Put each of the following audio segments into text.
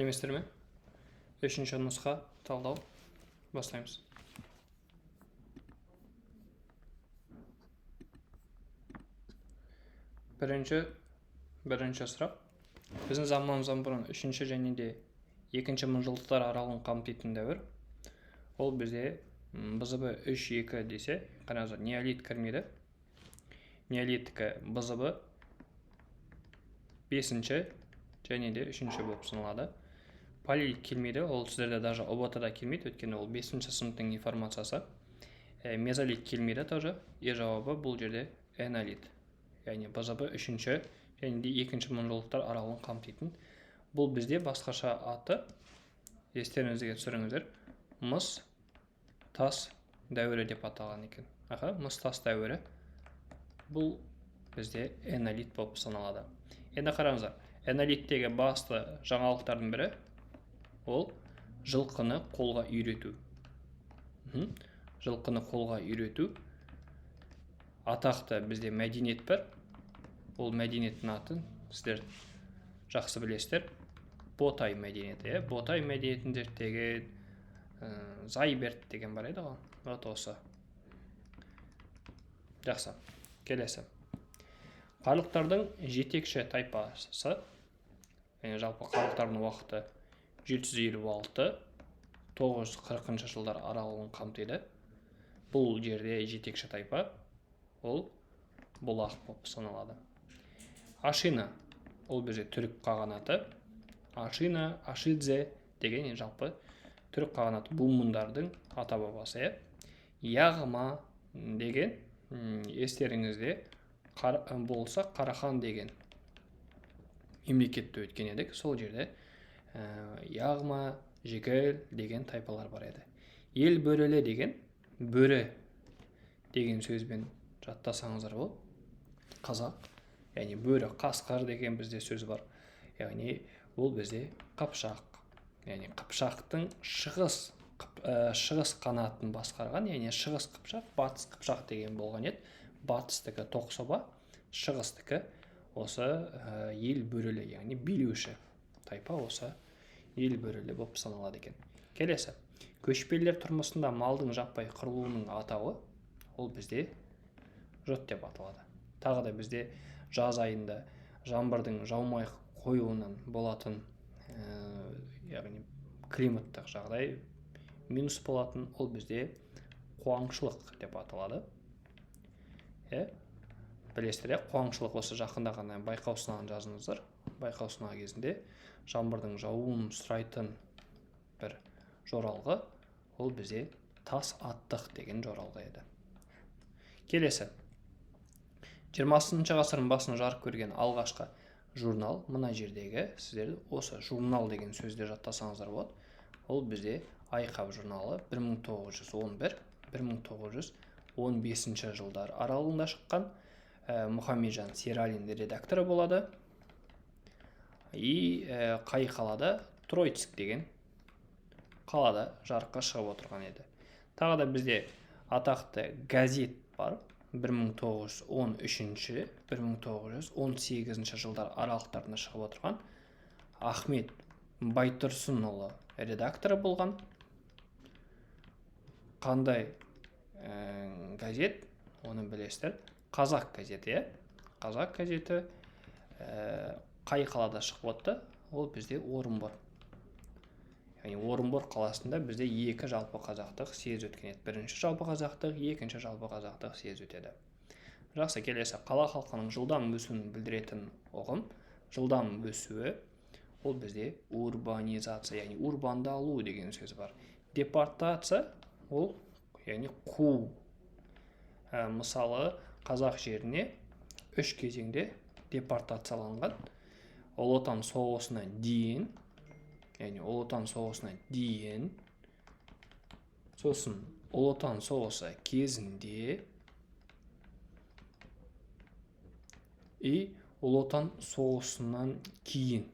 Еместер ме? Үшінші нұсқа талдау. Бастаймыз. Бірінші сұрақ. Біздің заманымыздан бұрын үшінші және де екінші мыңжылдықтар аралығын қамтитын дәуір. Ол бізде БЗБ 3-2 десе, қараңыздар, неолит кірмейді. Неолиттікі БЗБ 5-ші және де 3-ші болып саналады. Палеолит келмейді, ол сіздерде даже ОБТ-да келмейді, өйткені ол 5-ші сыныптың информациясы. Мезолит келмейді тоже, жауабы бұл жерде энолит. Яғни БЗБ 3-ші және де 2-ші мыңжылдықтар аралығын қамтитын. Бұл бізде басқаша аты, естеріңізге түсіріңіздер, мыс тас дәуірі деп аталған екен. Мыс тас дәуірі. Бұл бізде энолит болып саналады. Енді қараңыздар, энолиттегі басты жаңалықтардың бірі ол жылқыны қолға үйрету. Жылқыны қолға үйрету. Атақты бізде мәдениет бар. Ол мәдениеттің атын сіздер жақсы білесіздер. Ботай мәдениеті. Ботай мәдениетін зерттеген Зайберт деген бар еді ғой. Вот осы. Жақсы. Келесі. Қарлықтардың жетекші тайпасы, жалпы қарлықтардың уақыты 756-940 жылдар аралығын қамтиды. Бұл жерде жетекші тайпа ол бұлақ болып саналады. Ашина, ол бізде түрік қағанаты. Ашина, Ашидзе деген жалпы түрік қағанаты бумындардың ата бабасы. Яғма деген естеріңізде болса Қарахан деген мемлекетті өткен едік. Сол жерде Яғма, Жегел деген тайпалар бар еді. Ел бөрелі деген, бөрі деген сөзбен жаттасаңыздар бол. Қазақ, яғни бөрі, қасқыр деген бізде сөз бар. Яғни ол бізде Қыпшақ. Яғни Қыпшақтың шығыс қанатын басқарған, яғни шығыс Қыпшақ, батыс Қыпшақ деген болған еді. Батыстікі Тоқсоба, шығыстікі осы ел бөрілі, яғни билеуші тайпа осы ел бөрілі болып саналады екен. Келесі. Көшпелілер тұрмысында малдың жаппай қырылуының атауы ол бізде жұт деп аталады. Тағы да бізде жаз айында жаңбырдың жаумай қоюынан болатын, яғни климаттық жағдай минус болатын, ол бізде қуаңшылық деп аталады. Білесіздер, қуаңшылық осы жақында ғана байқау сынағын жазыңыздар. Байқау сынағы кезінде жаңбырдың жауын сұрайтын бір жоралғы, ол бізде тас аттық деген жоралғы еді. Келесі. 20 ғасырдың басында жарық көрген алғашқы журнал, мына жердегі сіздер осы журнал деген сөзді жаттасаңыздар болады. Ол бізде Айқап журналы 1911-1915 жылдар аралығында шыққан. Мұхамеджан Сералин редакторы болады. Қай қалада? Троицк деген қалада жарыққа шығып отырған еді. Тағы да бізде атақты газет бар. 1913-1918 жылдар аралықтарында шығып отырған. Ахмет Байтұрсынұлы редакторы болған. Қандай газет? Оны білесіздер. Қазақ газеті. Қазақ газеті қай қалада шығып отты? Ол бізде Орынбор. Яғни Орынбор қаласында бізде екі жалпы қазақтық съезд өткен еді. Бірінші жалпы қазақтық, екінші жалпы қазақтық съезд өтеді. Жақсы, келесі. Қала халқының жылдам өсуін білдіретін ұғым. Жылдам өсуі ол бізде урбанизация, яғни урбандалу деген сөз бар. Депортация ол яғни қуу. Мысалы, қазақ жеріне 3 кезеңде депортацияланған. Ұлы Отан соғысына дейін, яғни Ұлы Отан соғысына дейін, сосын Ұлы Отан соғысы кезінде Ұлы Отан соғысынан кейін.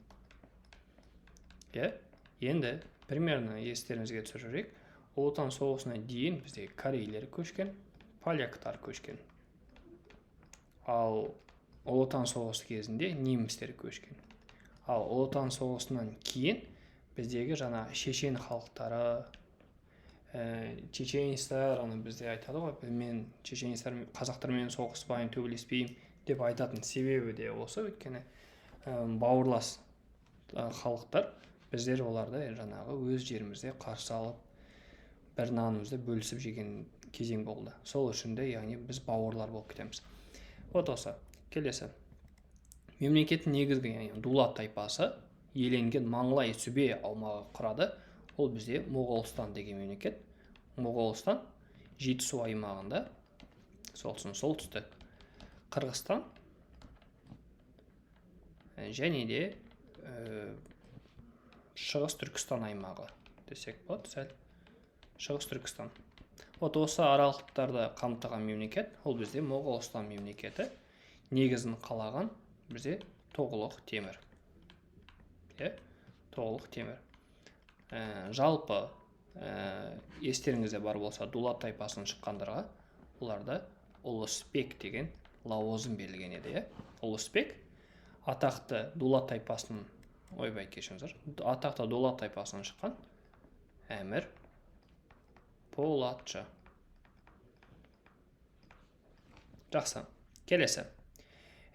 Енді примерно естеріңізге түсірейік. Ұлы Отан соғысына дейін бізде корейлер көшкен, поляктар көшкен. Ал Ұлы Отан соғысы кезінде немістер көшкен. Ал Ұлы Отан соғысынан кейін біздегі жаңа шешен халықтары, чеченецтер, аны бізде айтады ғой, мен чеченецтер қазақтармен соғыспайын, төбелеспеймін деп айтатын себебі де осы, өйткені бауырлас халықтар, біздер оларды жаңағы өз жерімізде қарсы алып, бір нанымызды бөлісіп жеген кезең болды. Сол үшін де, яғни біз бауырлар болып кетеміз. Вот осы. Келесі. Мемлекеттің негізгі, яғни дулат тайпасы иеленген Маңлай сүбе аумағы құрады. Ол бізде Моғолстан деген мемлекет. Моғолстан Жетісу аймағында, солтүстік Қырғызстан және де Шығыс Түркістан аймағы десек болады, сәл. Шығыс Түркістан. Вот осы аралықтарды қамтыған мемлекет, ол бізде Моғолстан мемлекеті. Негізін қалаған бізде Тоғылық Темір. Тоғылық Темір. Жалпы естеріңізде бар болса, дулат тайпасының шыққандарға оларда Ұлысбек деген лауазым берілген еді. Ұлысбек атақты дулат тайпасының, ойбай кешіріңіздер, атақты дулат тайпасынан шыққан әмір Полатшы. Жақсы. Келесі.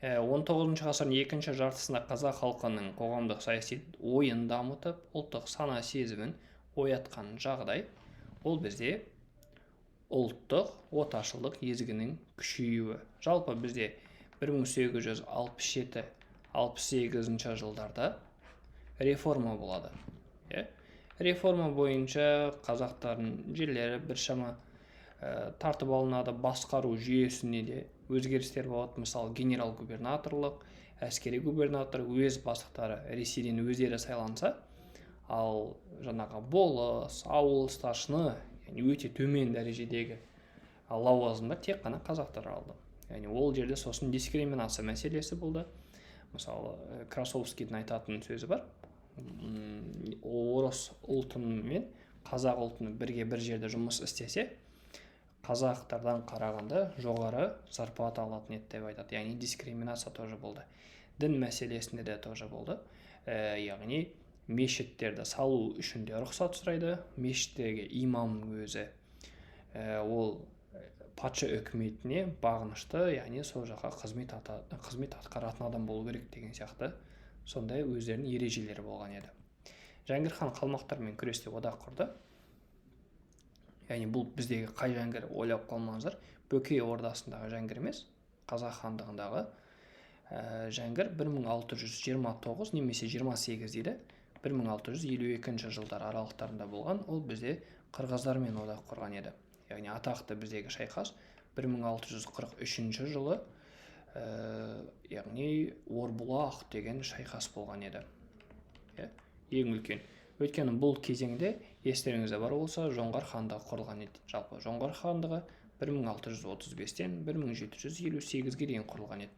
19 ғасырдың екінші жартысында қазақ халқының қоғамдық саяси ойын дамытып, ұлттық сана сезімін оятқан жағдай, ол бізде ұлттық отаршылдық езгінің күшеюі. Жалпы бізде 1867-68 жылдарда реформа болады. Реформа бойынша қазақтардың жерлері біршама тартып алынады, басқару жүйесіне де өзгерістер болады. Мысалы, генерал-губернаторлық, әскери губернатор, уезд бастықтары Ресейден өздері сайланса, ал жаңағы болыс, ауыл старшыны, өте төмен дәрежедегі лауазымдар тек қана қазақтар алды. Яғни ол жерде сосын дискриминация мәселесі болды. Мысалы, Красовскийдің айтатын сөзі бар. Орыс ұлтының мен қазақ ұлтының бірге бір жерде жұмыс істесе, қазақтардан қарағанда жоғары зарплата алатын еді деп айтады. Яғни дискриминация тоже болды. Дін мәселесінде де тоже болды. Яғни мешіттерді салу үшін де рұқсат сұрайды. Мешіттерге имамның өзі ол патша үкіметіне бағынышты, яғни сол жаққа қызмет атқаратын адам болу керек деген сияқты сондай өздерінің ережелері болған еді. Жәңгір хан қалмақтармен күресте одақ құрды. Яғни бұл біздегі қай жәңгір ойлап қалмаңыздар. Бөкей ордасындағы жәңгір емес, қазақ хандығындағы жәңгір 1629 немесе 28 дейді. 1652 жылдар аралықтарында болған. Ол бізде қырғыздармен одақ құрған еді. Яғни атақты біздегі шайқас 1643 жылы яғни Орбұлақ деген шайқас болған еді. Ең үлкен. Өйткені бұл кезеңде естеріңізде бар болса, Жоңғар хандығы құрылған еді. Жалпы Жоңғар хандығы 1635-тен 1758-ге дейін құрылған еді.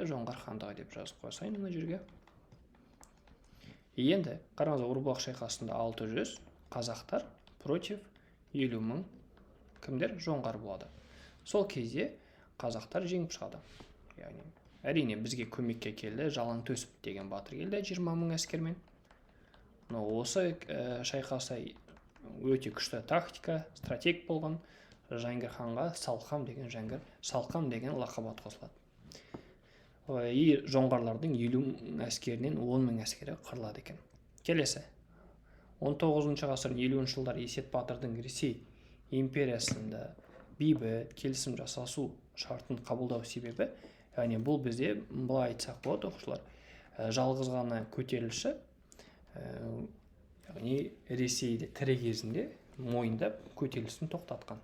Жоңғар хандығы деп жазып қойсайын мына жерге. Енді қараңыз, Орбұлақ шайқасында 600 қазақтар против 50 мың кімдер? Жоңғар болады. Сол кезде қазақтар жеңіп шығады. Яғни әрине бізге көмекке келді, Жалаңтөсіп деген батыр келді 20 мың әскермен. Осы шайқаста өте күшті тактика, стратег болған Жәңгір ханға Салқам деген жәңгір, Салқам деген лақап ат қосылады. Жоңғарлардың 50 мың әскерінен 10 мың әскері қырылады екен. Келесі. 19 ғасырдың 50 жылдар Есет батырдың Ресей империясында бейбіт келісім жасасу шартын қабылдау себебі, яғни бұл бізде былай айтсақ болады оқушылар, жалғыз ғана көтерілісші, яғни Ресейде тірі кезінде мойындап көтерілісін тоқтатқан.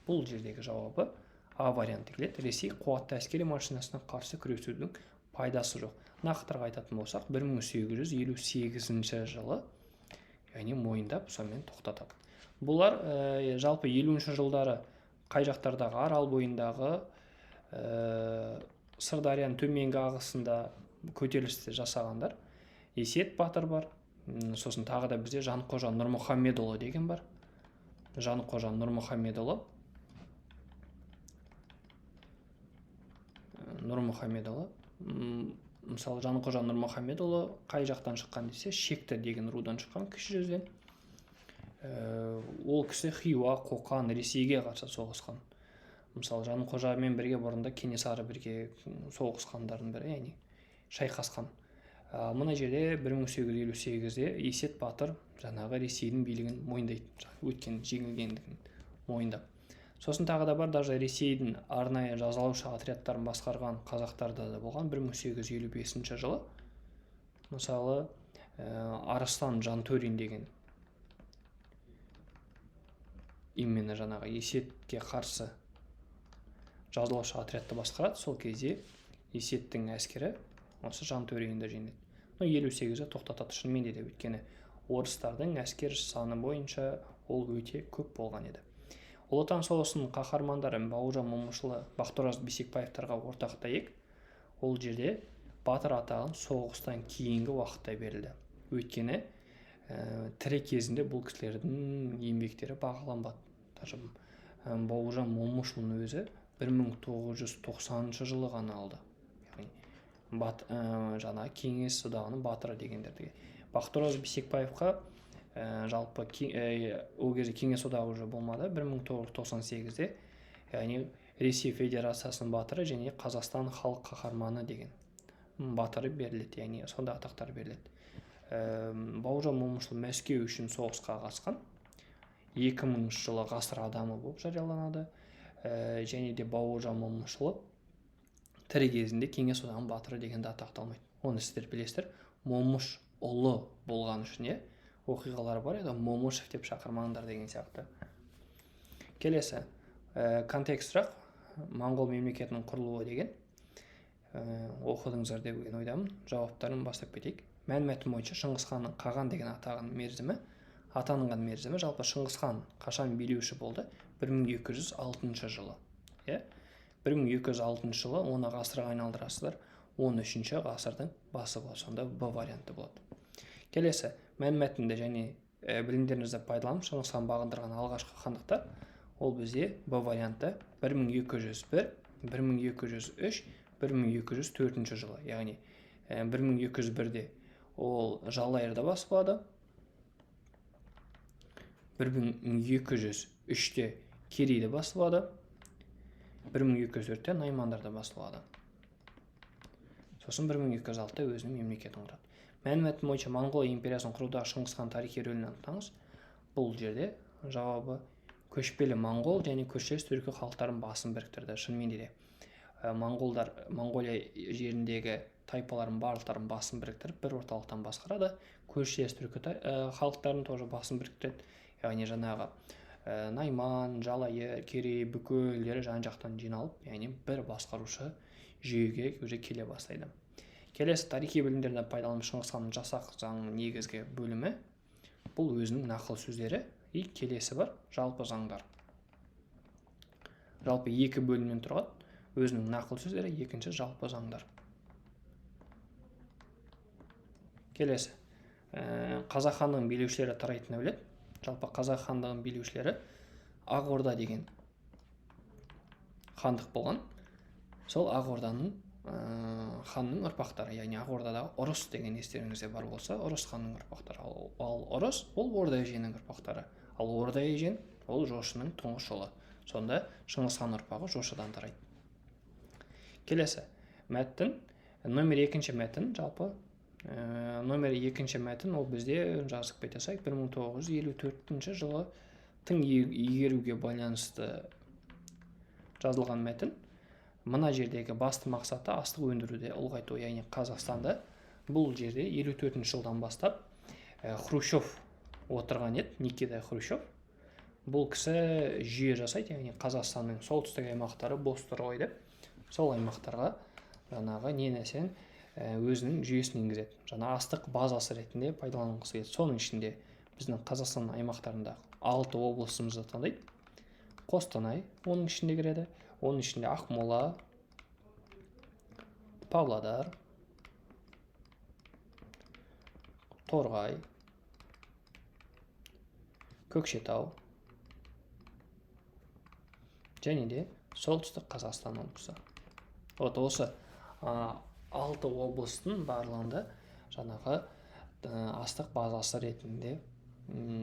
Бұл жердегі жауабы А варианты келеді. Ресей қуатты әскери машинасына қарсы күресудің пайдасы жоқ. Нақтырақ айтатын болсақ, 1858 жылы яғни мойындап сонымен тоқтатады. Бұлар жалпы 50 жылдары қай жақтардағы Арал бойындағы Сырдарияның төменгі ағысында көтерілісті жасағандар. Есет батыр бар. Сосын тағы да бізде Жанқожа Нұрмұхамедұлы деген бар. Жанқожа Нұрмұхамедұлы. мысалы Жанқожа Нұрмұхамедұлы қай жақтан шыққан десе, Шекті деген рудан шыққан кіші жүзден. Ол кісі Хиуа, Қоқан, Ресейге қарсы соғысқан. Мысалы Жанқожамен бірге бұрында Кенесары бірге соғысқандардың бірі, яғни шайқасқан. Мына жерде 1858-де Есет батыр жаңағы Ресейдің билігін мойындайды, өткен жеңілгендігін мойындап. Сосын тағы да бар, даже Ресейдің арнайы жазалаушы отрядтарын басқарған қазақтарда да болған 1855 жылы. Мысалы Арыстан Жантөрин деген именно жаңағы Есетке қарсы жазалаушы отрядты басқарады. Сол кезде Есеттің әскері осы Жантөринді жеңеді. 58-ді тоқтатады шынымен де, өйткені орыстардың әскер саны бойынша ол өте көп болған еді. Ұлы Отан соғысының қаһармандары Бауыржан Момышұлы, Бақтыораз Бейсекбаевтарға ортақтайық. Ол жерде батыр атағын соғыстан кейінгі уақытта берілді. Өйткені тірі кезінде бұл кісілердің еңбектері бағаланбады. Даже Бауыржан Момышұлының өзі 1990 жылы ғана алды. Жаңа Кеңес одағының батыры дегендерді. Бақтыораз Бейсекбаевқа жалпы ол кезде Кеңес одағы уже болмады. 1998-де яғни Ресей Федерациясының батыры және Қазақстан халық қаһарманы деген батыры беріледі, яғни сонда атақтар беріледі. Бауыржан Момышұлы Мәскеу үшін соғысқа қатысқан. 2000 жылы ғасыр адамы болып жарияланады. Және де Бауыржан Момышұлы тірі кезінде Кеңес одағының батыры дегенді атақталмайды. Оны сіздер білесіздер. Момыш ұлы болған үшін оқиғалар бар еді, Момышев деп шақырмаңдар деген сияқты. Келесі контекст сұрақ, Моңғол мемлекетінің құрылуы деген. Оқыдыңыздар деп ойдамын. Жауаптарын бастап кетейік. Мәліметім бойынша Шыңғысханның Қаған деген атанған мерзімі, жалпы Шыңғысхан қашан билеуші болды? 1206 жылы. 1206 жылы, оны ғасырға айналдырасыздар. 13-ші ғасырдың басы болады. Сонда Б варианты болады. Келесі, мәліметінде және білімдеріңізді пайдаланып Шыңғысхан бағындырған алғашқы хандықтар, ол бізде Б варианты 1201, 1203, 1204 жылы. Яғни 1201-де ол Жалайырда басылады. 1203-те Керейде басылады. 1204-те Наймандарда басылады. Сосын 1206-та өзінің мемлекетін құрады. Мәліметім бойынша Моңғол империясын құрудағы Шыңғысхан тарихи рөлін анықтаңыз. Бұл жерде жауабы көшпелі моңғол және көршілес түркі халықтарын басын біріктірді. Шынымен де моңғолдар Моңғолия жеріндегі тайпалардың барлықтарын басын біріктіріп бір орталықтан басқарады. Көршілес түркі халықтарын тоже басын біріктіреді. Яғни жаңағы Найман, Жалайыр, Керей, бүкілдері жан-жақтан жиналып, яғни бір басқарушы жүйеге уже келе бастайды. Келесі тарихи білімдерді пайдаланып Шыңғысханның жасақ заңының негізгі бөлімі, бұл өзінің нақыл сөздері, и келесі бар жалпы заңдар. Жалпы екі бөлімнен тұрады, өзінің нақыл сөздері, екінші жалпы заңдар. Келесі, Қазақ ханның билеушілері тарайтын әулет. Жалпы Қазақ хандығының билеушілері Ақ Орда деген хандық болған. Сол Ақ Орданың ханның ұрпақтары, яғни Ақ Ордадағы Ұрыс деген естеріңізде бар болса, Ұрыс ханның ұрпақтары. Ал Ұрыс ол Орда еженің ұрпақтары. Ал Орда ежен ол Жошының тұңғыш ұлы. Сонда Шыңғысхан ұрпағы Жошыдан тарайды. Келесі мәтін, номер 2-ші мәтін, жалпы номер 2-ші мәтін ол бізде жазып кетесек 1954 жылы тың игеруге байланысты жазылған мәтін. Мына жердегі басты мақсаты астық өндіруде ұлғайту, яғни Қазақстанда бұл жерде 54 жылдан бастап Хрущев отырған еді, Никита Хрущев. Бұл кісі жүйе жасайды, яғни Қазақстанның солтүстік аймақтары бос тұр ғой деп, сол аймақтарға жаңағы не нәрсен өзінің жүйесін енгізеді. Жаңа астық базасы ретінде пайдаланғысы келеді. Соның ішінде біздің Қазақстан аймақтарында 6 облысымызды таңдайды. Қостанай оның ішінде кіреді. Оның ішінде Ақмола, Павлодар, Торғай, Көкшетау және де солтүстік Қазақстан облысы. Осы 6 облыстың барлығында жаңағы астық базасы ретінде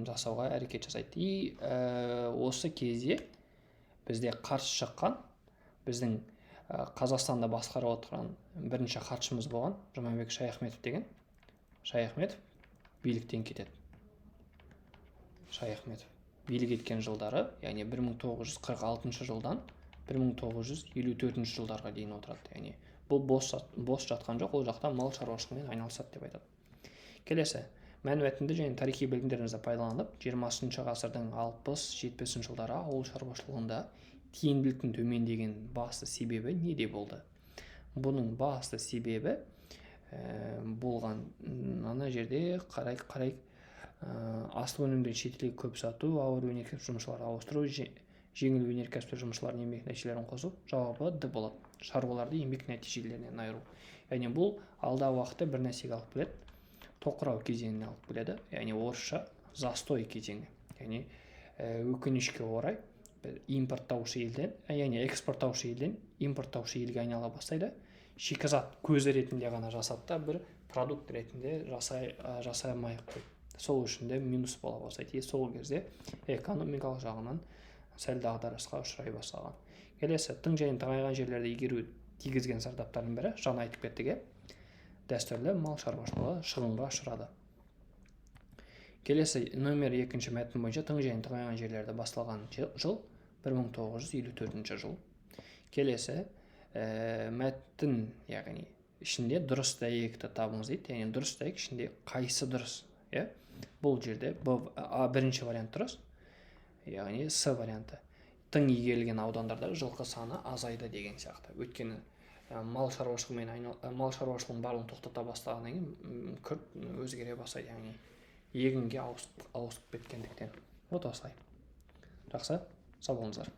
жасауға әрекет жасайды. И осы кезде бізде қарсы шыққан біздің Қазақстанда басқарып отырған бірінші хатшымыз болған Жұмабек Шаяхметов деген. Шаяхметов биліктен кетеді. Шаяхметов билік еткен жылдары, яғни 1946 жылдан 1954 жылдарға дейін отырады. Яғни бұл бос жатқан жоқ, ол жақта мал шаруашылығымен айналысады деп айтады. Келесі, мәнмәтінді және тарихи білімдеріңізді пайдаланып, 20 ғасырдың 60-70 жылдары ауыл шаруашылығында тиімділіктің төмендеген басты себебі неде болды? Бұның басты себебі болған ана жерде қарай асыл өнімдерді шетелге көп сату, ауыр өнеркәсіп жұмысшыларын ауыстыру, жеңіл өнеркәсіп жұмысшыларының еңбек нәтижелерін қосу. Жауабы Д болады. Шаруаларды еңбек нәтижелерінен айыру. Яғни бұл алдағы уақытта бір нәрсеге алып келеді. Тоқырау кезеңіне алып келеді. Яғни орысша застой кезеңі. Яғни өкінішке орай импорттаушы елден, яғни экспорттаушы елден импорттаушы елге айнала бастайды. Шикізат көзі ретінде ғана жасады да, бір продукт ретінде жасамай қойды. Сол үшін де минус бола бастайды. Сол кезде экономикалық жағынан сәл дағдарысқа ұшырай бастаған. Келесі, тың және тыңайған жерлерді игеру тигізген зардаптардың бірі, жаңа айтып кеттік, дәстүрлі мал шаруашылығы шығынға ұшырады. Келесі, номер 2 мәтін бойынша тың және тыңайған жерлерді басталған жыл 1954 жыл. Келесі, мәтін, яғни ішінде дұрыс дәйекті табыңыз дейді. Яғни дұрыс дәйек ішінде қайсы дұрыс? Бұл жерде бірінші вариант дұрыс, яғни С варианты. Тың игерілген аудандарда жылқы саны азайды деген сияқты. Өйткені мал шаруашылығын барлығын тоқтата бастағаннан кейін күрт өзгере бастайды, яғни егінге ауысып кеткендіктен. Вот осылай. Жақсы, сау болыңыздар.